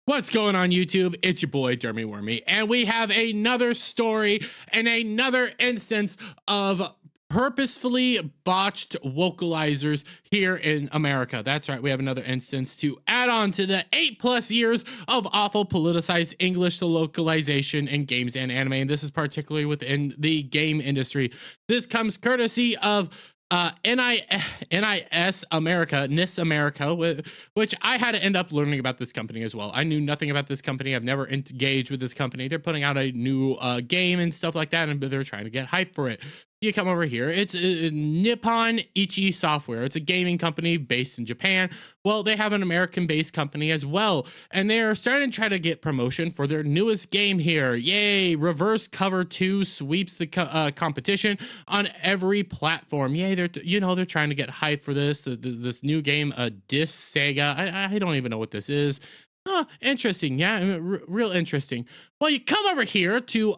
What's going on YouTube? It's your boy Dermy Wormy, and we have another story and another instance of purposefully botched localizers here in America. That's right, we have another instance to add on to the 8+ years of awful politicized English to localization in games and anime, and this is particularly within the game industry. This comes courtesy of NIS America, NIS America, which I had to end up learning about this company as well. I knew nothing about this company. I've never engaged with this company. They're putting out a new game and stuff like that, and they're trying to get hype for it. You come over here, it's Nippon Ichi Software. It's a gaming company based in Japan. Well, they have an American-based company as well, and they're starting to try to get promotion for their newest game here. Yay! Reverse Cover 2 sweeps the competition on every platform. Yay! They're trying to get hype for this this new game, Dis Saga. I don't even know what this is. Oh, interesting. Yeah, real interesting. Well, you come over here to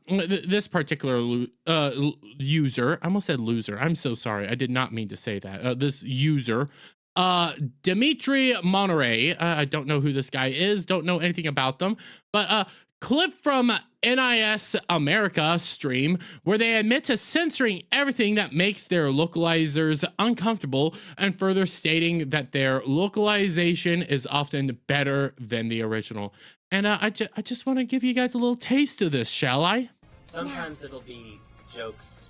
this particular user. I almost said loser. I'm so sorry. I did not mean to say that. This user, Dimitri Monterey. I don't know who this guy is. Don't know anything about them. But clip from NIS America stream where they admit to censoring everything that makes their localizers uncomfortable, and further stating that their localization is often better than the original. And I just want to give you guys a little taste of this, shall I? Sometimes it'll be jokes,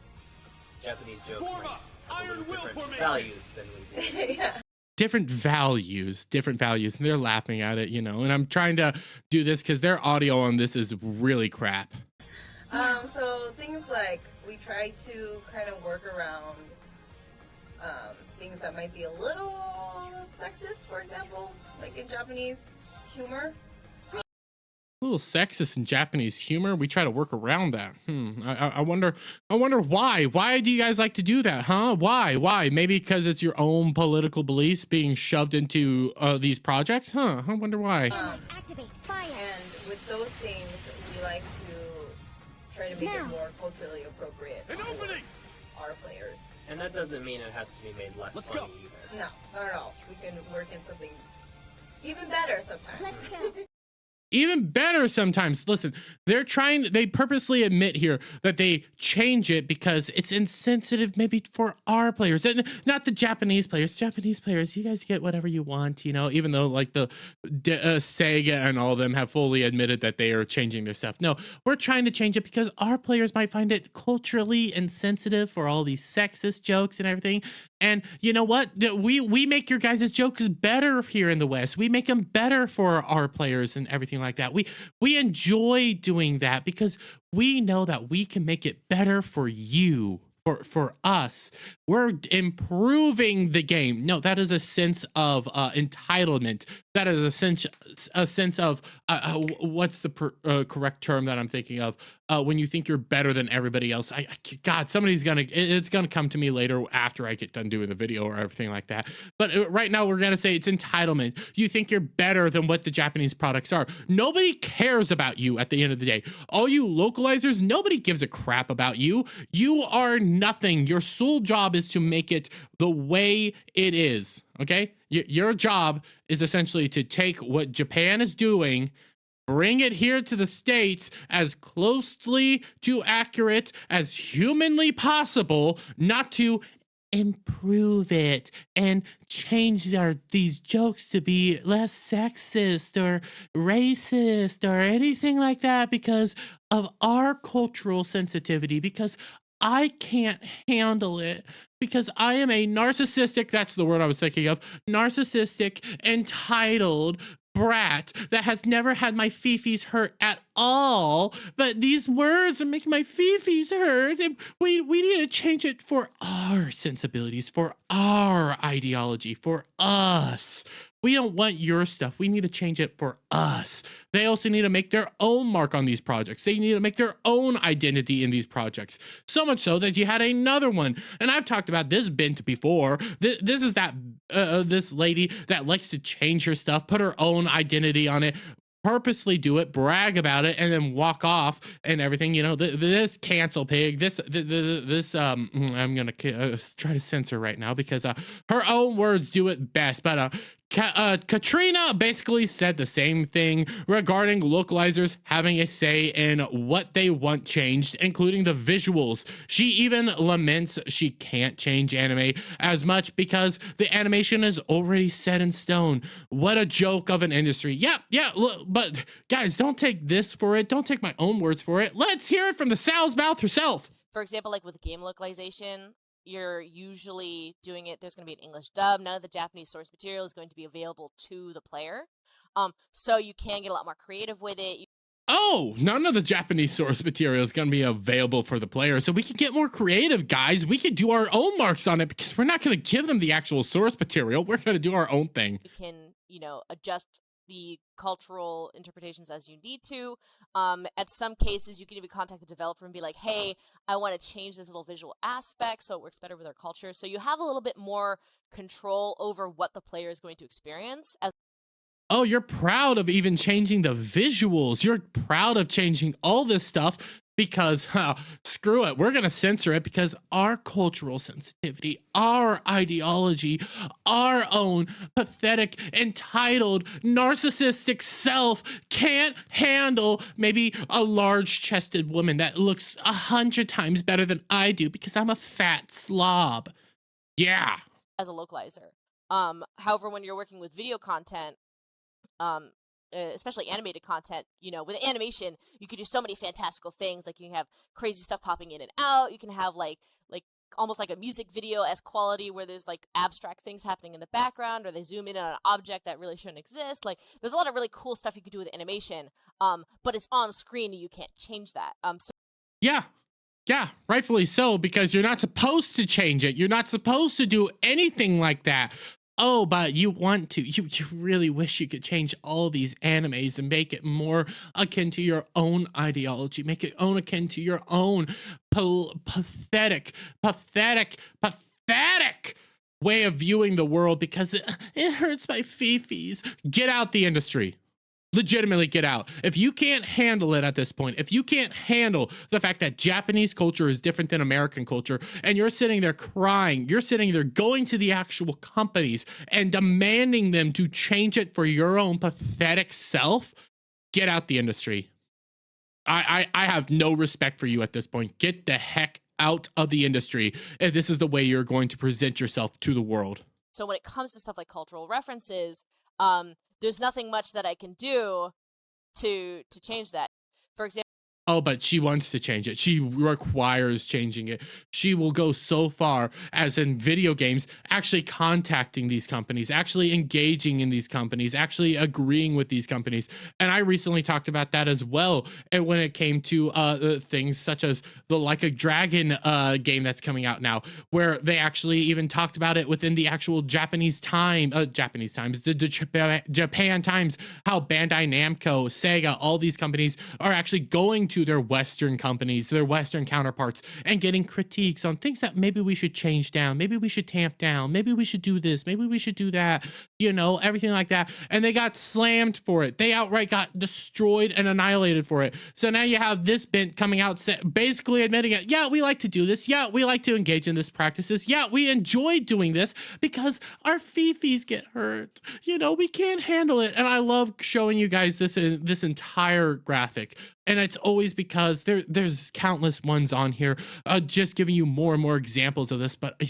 Japanese jokes might have a little different values than we do. Yeah. different values, and they're laughing at it, you know, and I'm trying to do this because their audio on this is really crap. So things like we try to kind of work around things that might be a little sexist, for example, like in Japanese humor. A little sexist in Japanese humor. We try to work around that. I wonder why. Why do you guys like to do that, huh? Why? Maybe because it's your own political beliefs being shoved into these projects, huh? I wonder why. Activate fire. And with those things, we like to try to make it more culturally appropriate for our players. And that doesn't mean it has to be made less funny either. No, not at all. We can work in something even better sometimes. Let's go. Even better sometimes. Listen, they purposely admit here that they change it because it's insensitive maybe for our players, and not the Japanese players. Japanese players, you guys get whatever you want, you know, even though like the Sega and all of them have fully admitted that they are changing their stuff. No, we're trying to change it because our players might find it culturally insensitive for all these sexist jokes and everything. And you know what? We make your guys' jokes better here in the West. We make them better for our players and everything like that. We enjoy doing that because we know that we can make it better for you, for us. We're improving the game. No, that is a sense of entitlement. That is a sense of what's the correct term that I'm thinking of? When you think you're better than everybody else. God, it's gonna come to me later after I get done doing the video or everything like that. But right now we're gonna say it's entitlement. You think you're better than what the Japanese products are. Nobody cares about you at the end of the day. All you localizers, nobody gives a crap about you. You are nothing. Your sole job is to make it the way it is, okay? Your job is essentially to take what Japan is doing, bring it here to the States as closely to accurate as humanly possible, not to improve it and change these jokes to be less sexist or racist or anything like that because of our cultural sensitivity, because I can't handle it, because I am a narcissistic, that's the word I was thinking of, narcissistic, entitled brat that has never had my fifis hurt at all, but these words are making my fifis hurt, and we need to change it for our sensibilities, for our ideology, for us. We don't want your stuff. We need to change it for us. They also need to make their own mark on these projects. They need to make their own identity in these projects. So much so that you had another one. And I've talked about this bint before. This is that this lady that likes to change her stuff, put her own identity on it, purposely do it, brag about it, and then walk off and everything. You know, this cancel pig, I'm gonna try to censor right now because her own words do it best, but Katrina basically said the same thing regarding localizers having a say in what they want changed, including the visuals. She even laments she can't change anime as much because the animation is already set in stone. What a joke of an industry. Yeah, look, but guys, don't take this for it. Don't take my own words for it. Let's hear it from the Sal's mouth herself. For example, like with game localization, you're usually doing it, there's going to be an English dub. None of the Japanese source material is going to be available to the player. So you can get a lot more creative with it. Oh, none of the Japanese source material is going to be available for the player. So we can get more creative, guys. We can do our own marks on it because we're not going to give them the actual source material. We're going to do our own thing. You can, adjust the cultural interpretations as you need to. At some cases, you can even contact the developer and be like, hey, I want to change this little visual aspect so it works better with our culture. So you have a little bit more control over what the player is going to experience. Oh, you're proud of even changing the visuals. You're proud of changing all this stuff because screw it. We're going to censor it because our cultural sensitivity, our ideology, our own pathetic, entitled, narcissistic self can't handle maybe a large-chested woman that looks 100 times better than I do because I'm a fat slob. Yeah. As a localizer. However, when you're working with video content, especially animated content, with animation, you can do so many fantastical things. Like you can have crazy stuff popping in and out. You can have like almost like a music video as quality where there's like abstract things happening in the background, or they zoom in on an object that really shouldn't exist. Like there's a lot of really cool stuff you can do with animation. But it's on screen and you can't change that. Yeah, rightfully so, because you're not supposed to change it. You're not supposed to do anything like that. Oh, but you want to. You really wish you could change all these animes and make it more akin to your own ideology. Make it akin to your own pathetic way of viewing the world because it hurts my fifis. Get out the industry. Legitimately get out. If you can't handle it at this point, if you can't handle the fact that Japanese culture is different than American culture, and you're sitting there crying, you're sitting there going to the actual companies and demanding them to change it for your own pathetic self, get out the industry. I have no respect for you at this point. Get the heck out of the industry if this is the way you're going to present yourself to the world. So when it comes to stuff like cultural references, there's nothing much that I can do to change that. For example, oh, but she wants to change it. She requires changing it. She will go so far as in video games, actually contacting these companies, actually engaging in these companies, actually agreeing with these companies. And I recently talked about that as well. And when it came to things such as the Like a Dragon game that's coming out now, where they actually even talked about it within the actual Japanese Times, the Japan Times, how Bandai Namco, Sega, all these companies are actually going to their Western companies, their Western counterparts, and getting critiques on things that maybe we should change down, maybe we should tamp down, maybe we should do this, maybe we should do that, everything like that. And they got slammed for it. They outright got destroyed and annihilated for it. So now you have this bent coming out basically admitting it. Yeah, we like to do this. Yeah, we like to engage in this practices. Yeah, we enjoy doing this because our fifis get hurt. We can't handle it. And I love showing you guys this entire graphic. And it's always because there's countless ones on here, just giving you more and more examples of this. But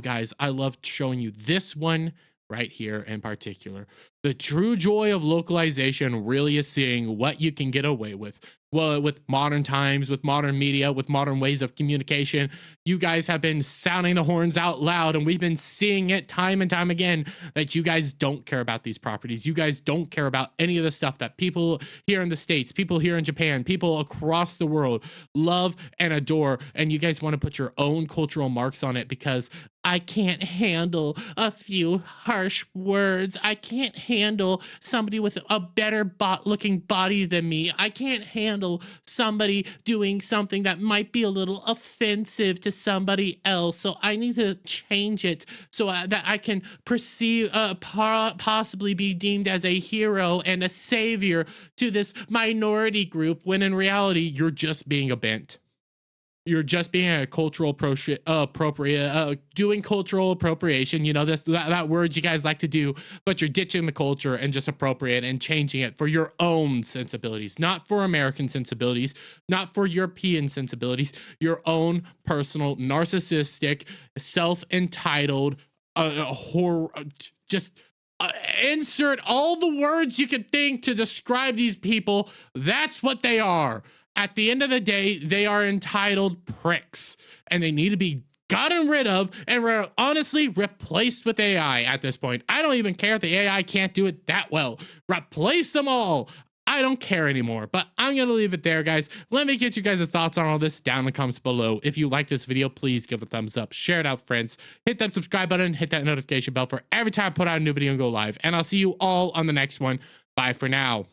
guys, I love showing you this one right here in particular. The true joy of localization really is seeing what you can get away with. Well, with modern times, with modern media, with modern ways of communication, you guys have been sounding the horns out loud, and we've been seeing it time and time again that you guys don't care about these properties. You guys don't care about any of the stuff that people here in the States, people here in Japan, people across the world love and adore, and you guys want to put your own cultural marks on it because I can't handle a few harsh words. I can't handle somebody with a better looking body than me. I can't handle somebody doing something that might be a little offensive to somebody else. So I need to change it so that I can possibly be deemed as a hero and a savior to this minority group when in reality, you're just being a bent. You're just being a cultural doing cultural appropriation. You know, that word you guys like to do, but you're ditching the culture and just appropriate and changing it for your own sensibilities, not for American sensibilities, not for European sensibilities, your own personal, narcissistic, self-entitled, horror, just insert all the words you could think to describe these people. That's what they are. At the end of the day, they are entitled pricks, and they need to be gotten rid of and honestly replaced with AI at this point. I don't even care if the AI can't do it that well. Replace them all. I don't care anymore, but I'm going to leave it there, guys. Let me get you guys' thoughts on all this down in the comments below. If you like this video, please give it a thumbs up, share it out, friends, hit that subscribe button, hit that notification bell for every time I put out a new video and go live, and I'll see you all on the next one. Bye for now.